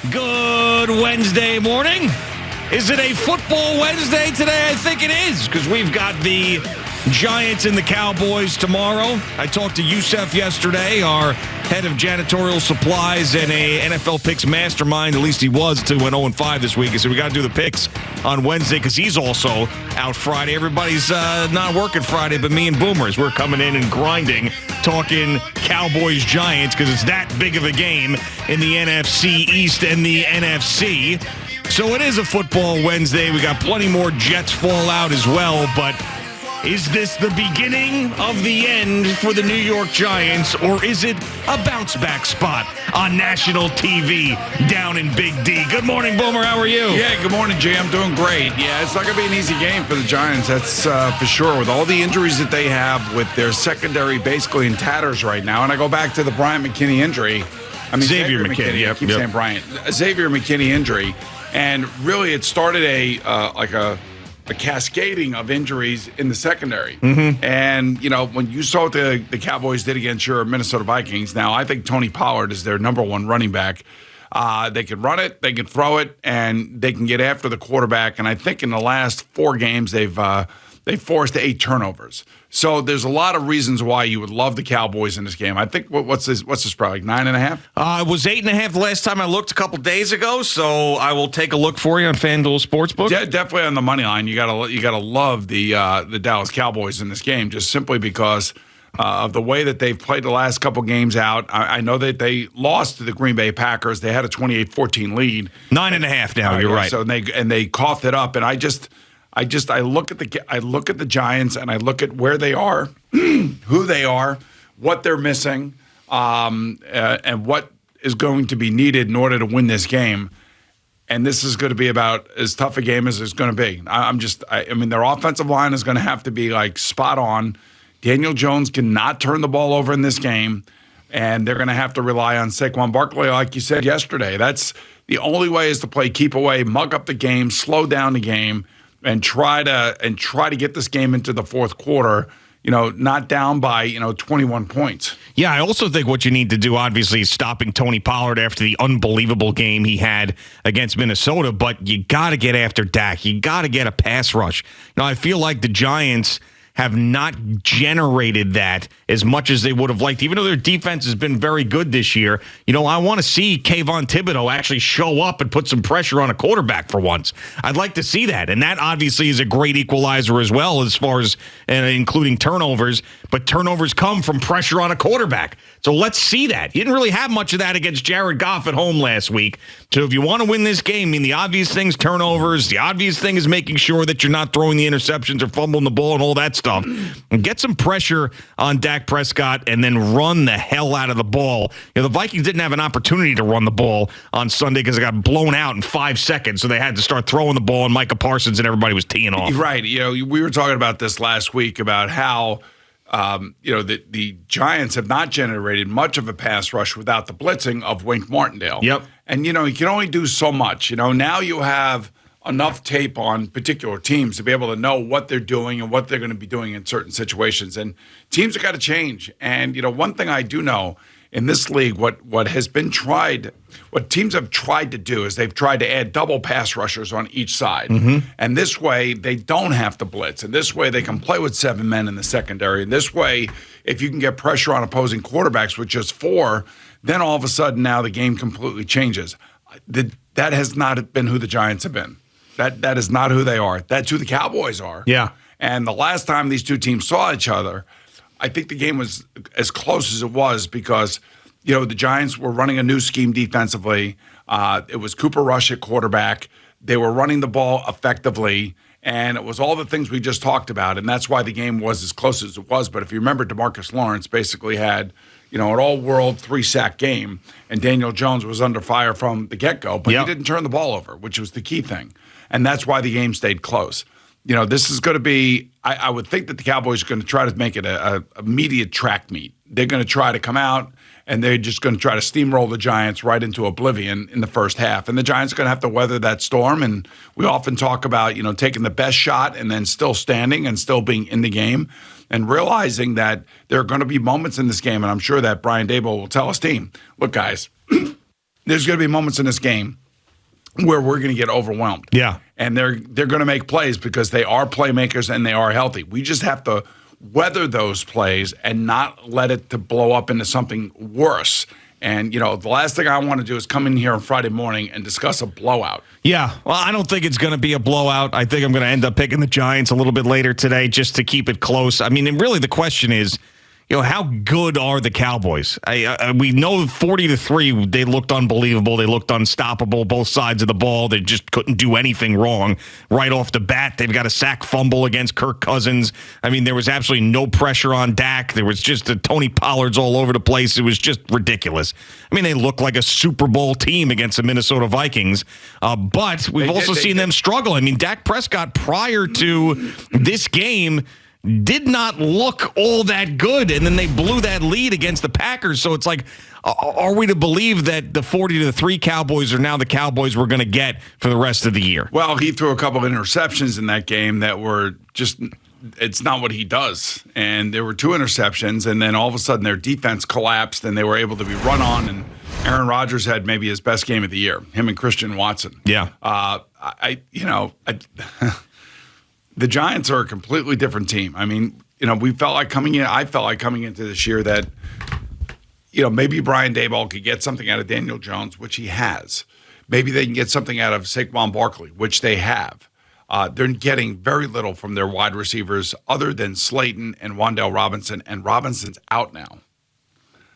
Good Wednesday morning. Is it a football Wednesday today? I think it is, because we've got the Giants and the Cowboys tomorrow. I talked to Youssef yesterday, our head of janitorial supplies and a NFL picks mastermind. At least he was, to went 0-5 this week. He said we got to do the picks on Wednesday because he's also out Friday. Everybody's not working Friday, but me and Boomers, we're coming in and grinding, talking Cowboys-Giants because it's that big of a game in the NFC East and the NFC. So it is a football Wednesday. We got plenty more Jets fallout as well, but is this the beginning of the end for the New York Giants, or is it a bounce-back spot on national TV down in Big D? Good morning, Boomer. How are you? Yeah, good morning, Jay. I'm doing great. Yeah, it's not going to be an easy game for the Giants, that's for sure. With all the injuries that they have, with their secondary basically in tatters right now, and I go back to the Bryant McKinney injury. Xavier McKinney. I keep saying Bryant. Xavier McKinney injury. And really, it started a cascading of injuries in the secondary. Mm-hmm. And, you know, when you saw what the Cowboys did against your Minnesota Vikings, now I think Tony Pollard is their number one running back. They can run it, they can throw it, and they can get after the quarterback. And I think in the last 4 games, they've forced 8 turnovers. So there's a lot of reasons why you would love the Cowboys in this game. I think what's this spread, like 9.5? It was 8.5 the last time I looked a couple days ago, so I will take a look for you on FanDuel Sportsbook. Yeah, definitely on the money line. You gotta love the Dallas Cowboys in this game, just simply because of the way that they've played the last couple games out. I know that they lost to the Green Bay Packers. They had a 28-14 lead. 9.5 now. You're right. So they coughed it up, and I look at the Giants and I look at where they are, who they are, what they're missing, and what is going to be needed in order to win this game. And this is going to be about as tough a game as it's going to be. I mean, their offensive line is going to have to be like spot on. Daniel Jones cannot turn the ball over in this game, and they're going to have to rely on Saquon Barkley, like you said yesterday. That's the only way, is to play keep away, mug up the game, slow down the game, and try to get this game into the fourth quarter, not down by 21 points. Yeah, I also think what you need to do, obviously, is stopping Tony Pollard after the unbelievable game he had against Minnesota, but you got to get after Dak. You got to get a pass rush. I feel like the Giants have not generated that as much as they would have liked, even though their defense has been very good this year. I want to see Kayvon Thibodeau actually show up and put some pressure on a quarterback for once. I'd like to see that, and that obviously is a great equalizer as well, as far as including turnovers, but turnovers come from pressure on a quarterback. So let's see that. He didn't really have much of that against Jared Goff at home last week. So if you want to win this game, the obvious thing's turnovers. The obvious thing is making sure that you're not throwing the interceptions or fumbling the ball and all that stuff. And get some pressure on Dak Prescott and then run the hell out of the ball. The Vikings didn't have an opportunity to run the ball on Sunday because it got blown out in 5 seconds. So they had to start throwing the ball, and Micah Parsons and everybody was teeing off. Right. We were talking about this last week about how the Giants have not generated much of a pass rush without the blitzing of Wink Martindale. Yep. And, you can only do so much. Now you have enough tape on particular teams to be able to know what they're doing and what they're going to be doing in certain situations. And teams have got to change. And, one thing I do know in this league, what teams have tried to do is they've tried to add double pass rushers on each side. Mm-hmm. And this way, they don't have to blitz. And this way, they can play with 7 men in the secondary. And this way, if you can get pressure on opposing quarterbacks with just 4, then all of a sudden now the game completely changes. That has not been who the Giants have been. That is not who they are. That's who the Cowboys are. Yeah. And the last time these two teams saw each other, I think the game was as close as it was because, the Giants were running a new scheme defensively. It was Cooper Rush at quarterback. They were running the ball effectively, and it was all the things we just talked about, and that's why the game was as close as it was. But if you remember, DeMarcus Lawrence basically had, an all-world 3-sack game, and Daniel Jones was under fire from the get-go, but he didn't turn the ball over, which was the key thing. And that's why the game stayed close. This is going to be, I would think that the Cowboys are going to try to make it a immediate track meet. They're going to try to come out, and they're just going to try to steamroll the Giants right into oblivion in the first half. And the Giants are going to have to weather that storm. And we often talk about, taking the best shot and then still standing and still being in the game and realizing that there are going to be moments in this game. And I'm sure that Brian Daboll will tell his team, look, guys, there's going to be moments in this game where we're going to get overwhelmed. Yeah. And they're going to make plays because they are playmakers and they are healthy. We just have to weather those plays and not let it to blow up into something worse. And, the last thing I want to do is come in here on Friday morning and discuss a blowout. Yeah, well, I don't think it's going to be a blowout. I think I'm going to end up picking the Giants a little bit later today just to keep it close. I mean, and really the question is, how good are the Cowboys? We know 40-3, they looked unbelievable. They looked unstoppable, both sides of the ball. They just couldn't do anything wrong right off the bat. They've got a sack fumble against Kirk Cousins. I mean, there was absolutely no pressure on Dak. There was just Tony Pollard's all over the place. It was just ridiculous. I mean, they look like a Super Bowl team against the Minnesota Vikings, but we've also seen them struggle. I mean, Dak Prescott, prior to this game, did not look all that good, and then they blew that lead against the Packers. So it's like, are we to believe that the 40-3 Cowboys are now the Cowboys we're going to get for the rest of the year? Well, he threw a couple of interceptions in that game that were just, it's not what he does. And there were 2 interceptions, and then all of a sudden their defense collapsed, and they were able to be run on, and Aaron Rodgers had maybe his best game of the year, him and Christian Watson. Yeah. The Giants are a completely different team. I mean, I felt like coming into this year that, maybe Brian Daboll could get something out of Daniel Jones, which he has. Maybe they can get something out of Saquon Barkley, which they have. They're getting very little from their wide receivers other than Slayton and Wan'Dale Robinson, and Robinson's out now.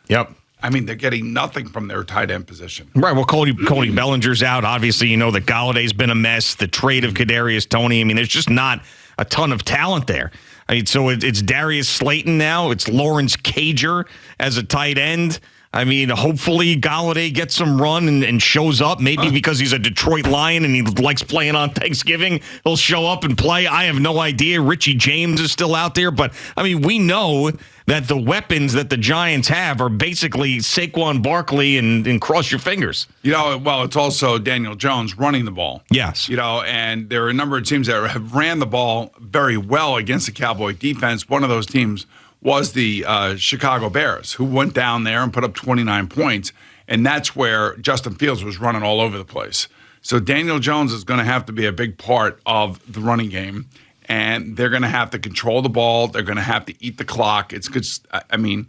Yep. I mean, they're getting nothing from their tight end position. Right. Well, Cody Bellinger's out. Obviously, that Galladay's been a mess. The trade of Kadarius Toney. I mean, there's just not a ton of talent there. I mean, so it's Darius Slayton now. It's Lawrence Cager as a tight end. I mean, hopefully Galladay gets some run and shows up. Maybe because he's a Detroit Lion and he likes playing on Thanksgiving, he'll show up and play. I have no idea. Richie James is still out there. But, I mean, we know that the weapons that the Giants have are basically Saquon Barkley and cross your fingers. Well, it's also Daniel Jones running the ball. Yes. And there are a number of teams that have ran the ball very well against the Cowboy defense. One of those teams was the Chicago Bears, who went down there and put up 29 points. And that's where Justin Fields was running all over the place. So Daniel Jones is going to have to be a big part of the running game. And they're going to have to control the ball. They're going to have to eat the clock. It's good. I mean,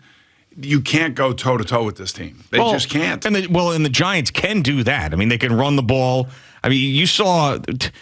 you can't go toe-to-toe with this team. They just can't. And the Giants can do that. I mean, they can run the ball. I mean, you saw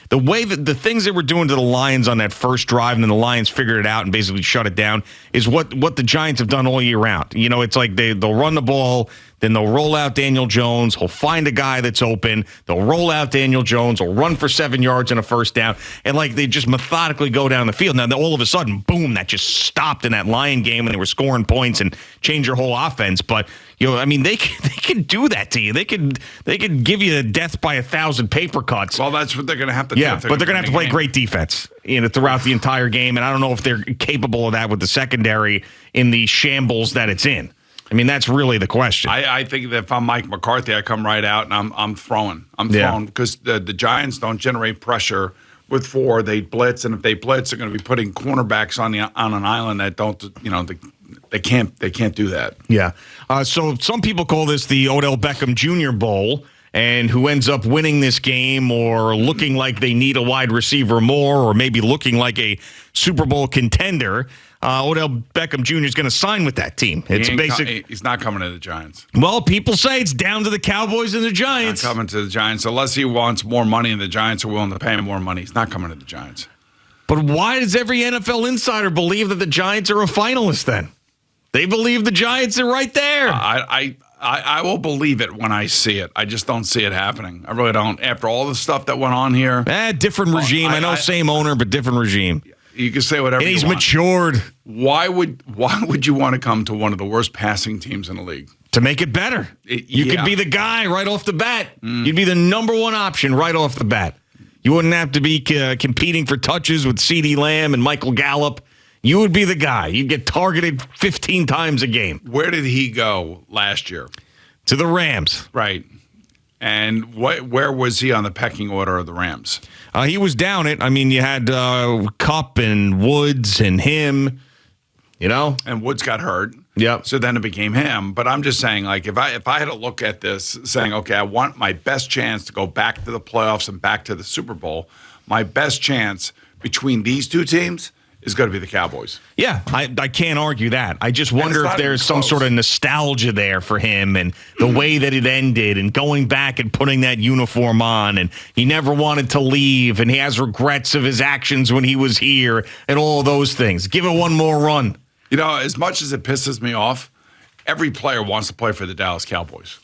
the way that the things they were doing to the Lions on that first drive, and then the Lions figured it out and basically shut it down, is what the Giants have done all year round. It's like they'll run the ball, then they'll roll out Daniel Jones. He'll find a guy that's open. They'll roll out Daniel Jones. He'll run for 7 yards and a first down. And, they just methodically go down the field. Now, all of a sudden, boom, that just stopped in that Lion game when they were scoring points and changed your whole offense. But, I mean, they can do that to you. They could give you a death by 1,000 paper cuts. Well, that's what they're going to have to do. Yeah, but they're going to have to play great defense throughout the entire game. And I don't know if they're capable of that with the secondary in the shambles that it's in. I mean, that's really the question. I think that if I'm Mike McCarthy, I come right out and I'm throwing. I'm throwing because the Giants don't generate pressure with 4. They blitz, and if they blitz, they're going to be putting cornerbacks on an island that don't, they can't do that. Yeah. So some people call this the Odell Beckham Jr. Bowl. And who ends up winning this game or looking like they need a wide receiver more or maybe looking like a Super Bowl contender, Odell Beckham Jr. is going to sign with that team. He's not coming to the Giants. Well, people say it's down to the Cowboys and the Giants. Not coming to the Giants. Unless he wants more money and the Giants are willing to pay him more money, he's not coming to the Giants. But why does every NFL insider believe that the Giants are a finalist then? They believe the Giants are right there. I will believe it when I see it. I just don't see it happening. I really don't. After all the stuff that went on here. Different regime. I know same owner, but different regime. You can say whatever you want. And he's matured. Why would you want to come to one of the worst passing teams in the league? To make it better. You could be the guy right off the bat. You'd be the number one option right off the bat. You wouldn't have to be competing for touches with CeeDee Lamb and Michael Gallup. You would be the guy. You'd get targeted 15 times a game. Where did he go last year? To the Rams. Right. And where was he on the pecking order of the Rams? He was down it. I mean, you had Kupp and Woods and him. you know? And Woods got hurt. Yep. So then it became him. But I'm just saying, like, if I had to look at this saying, okay, I want my best chance to go back to the playoffs and back to the Super Bowl, my best chance between these two teams is going to be the Cowboys. Yeah, I can't argue that. I just wonder if there's some sort of nostalgia there for him and the way that it ended and going back and putting that uniform on, and he never wanted to leave and he has regrets of his actions when he was here and all those things. Give it one more run. You know, as much as it pisses me off, every player wants to play for the Dallas Cowboys.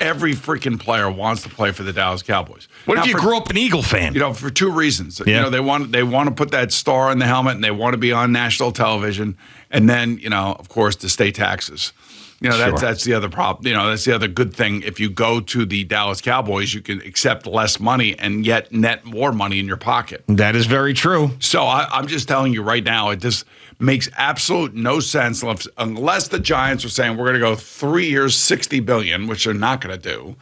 Every freaking player wants to play for the Dallas Cowboys. What if you grew up an Eagle fan? You know, for two reasons. Yeah. You know, they want to put that star in the helmet and they want to be on national television. And then, you know, of course, the state taxes. You know, Sure. that's the other problem. You know, that's the other good thing. If you go to the Dallas Cowboys, you can accept less money and yet net more money in your pocket. That is very true. So I'm just telling you right now, it just makes absolute no sense unless the Giants are saying we're going to go 3 years, $60 billion, which they're not going to do.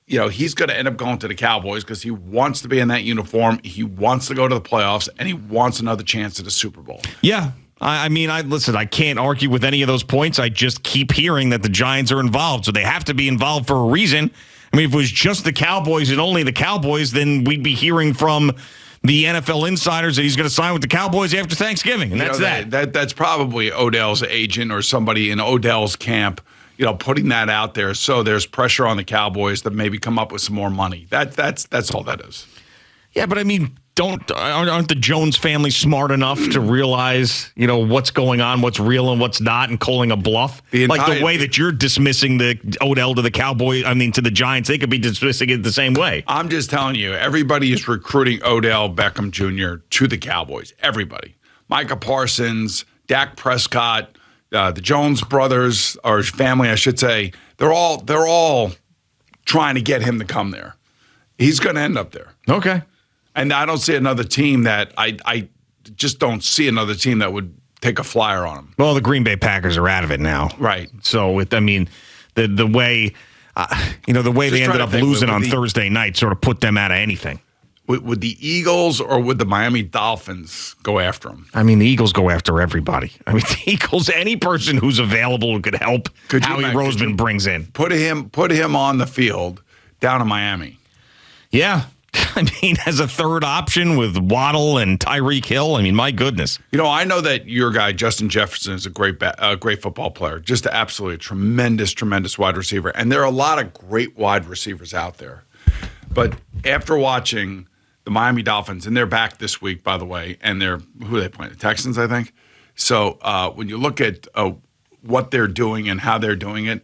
You know, he's going to end up going to the Cowboys because he wants to be in that uniform. He wants to go to the playoffs, and he wants another chance at the Super Bowl. Yeah. I mean, listen, I can't argue with any of those points. I just keep hearing that the Giants are involved, so they have to be involved for a reason. I mean, if it was just the Cowboys and only the Cowboys, then we'd be hearing from the NFL insiders that he's going to sign with the Cowboys after Thanksgiving, and that's That's probably Odell's agent or somebody in Odell's camp, you know, putting that out there so there's pressure on the Cowboys to maybe come up with some more money. That's all that is. Yeah, but I mean, aren't the Jones family smart enough to realize, you know, what's going on, what's real and what's not, and calling a bluff? Like the way that you're dismissing the Odell to the to the Giants, they could be dismissing it the same way. I'm just telling you, everybody is recruiting Odell Beckham Jr. to the Cowboys. Everybody. Micah Parsons, Dak Prescott, the Jones brothers, or family, I should say, they're all trying to get him to come there. He's going to end up there. Okay. And I don't see another team that I just don't see another team that would take a flyer on him. Well, the Green Bay Packers are out of it now, right? So, the way the way they ended up losing on Thursday night sort of put them out of anything. Would the Eagles or would the Miami Dolphins go after him? I mean, the Eagles go after everybody. I mean, the Eagles, any person who's available who could help. Howie Roseman brings in. Put him on the field down in Miami. Yeah. I mean, as a third option with Waddle and Tyreek Hill, I mean, my goodness. You know, I know that your guy, Justin Jefferson, is a great football player, just absolutely a tremendous wide receiver. And there are a lot of great wide receivers out there. But after watching the Miami Dolphins, and they're back this week, by the way, and who are they playing? The Texans, I think. So when you look at what they're doing and how they're doing it,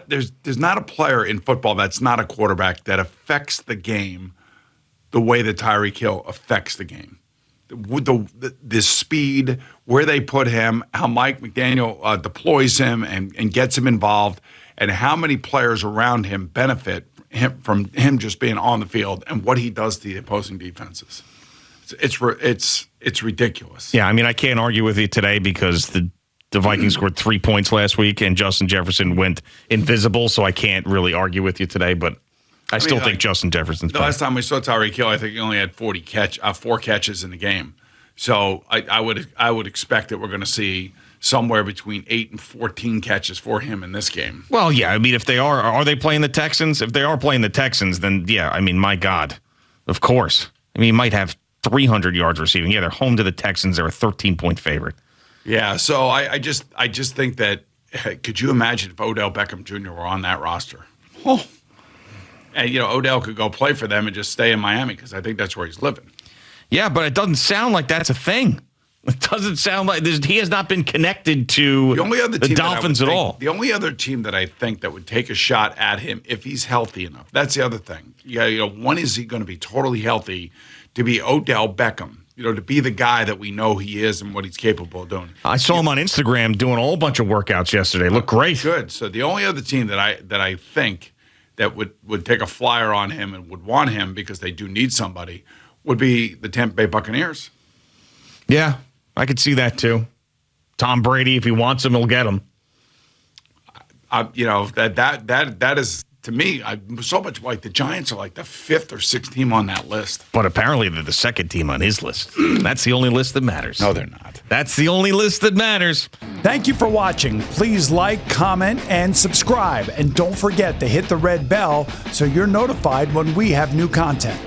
there's not a player in football that's not a quarterback that affects the game the way that Tyreek Hill affects the game. The speed, where they put him, how Mike McDaniel deploys him and gets him involved, and how many players around him benefit from him just being on the field and what he does to the opposing defenses. It's ridiculous. Yeah, I mean, I can't argue with you today because the Vikings scored 3 points last week and Justin Jefferson went invisible, so I can't really argue with you today, but I still think Justin Jefferson's the last time we saw Tyreek Hill, I think he only had 4 catches in the game. So I would expect that we're going to see somewhere between 8 and 14 catches for him in this game. Well, yeah, I mean, if they are they playing the Texans? If they are playing the Texans, then yeah, I mean, my God, of course. I mean, he might have 300 yards receiving. Yeah, they're home to the Texans. They're a 13-point favorite. Yeah, so I just think that could you imagine if Odell Beckham Jr. were on that roster? Oh. And, you know, Odell could go play for them and just stay in Miami because I think that's where he's living. Yeah, but it doesn't sound like that's a thing. It doesn't sound like he has not been connected to the Dolphins at all. The only other team that I think that would take a shot at him if he's healthy enough. That's the other thing. Yeah, you know, when is he going to be totally healthy to be Odell Beckham? You know, to be the guy that we know he is and what he's capable of doing. I saw him on Instagram doing a whole bunch of workouts yesterday. Looked great. Good. So the only other team that I think that would take a flyer on him and would want him because they do need somebody would be the Tampa Bay Buccaneers. Yeah, I could see that too. Tom Brady, if he wants him, he'll get him. You know, that is, to me, so much like the Giants are like the 5th or 6th team on that list. But apparently they're the 2nd team on his list. That's the only list that matters. No, they're not. That's the only list that matters. Thank you for watching. Please like, comment, and subscribe. And don't forget to hit the red bell so you're notified when we have new content.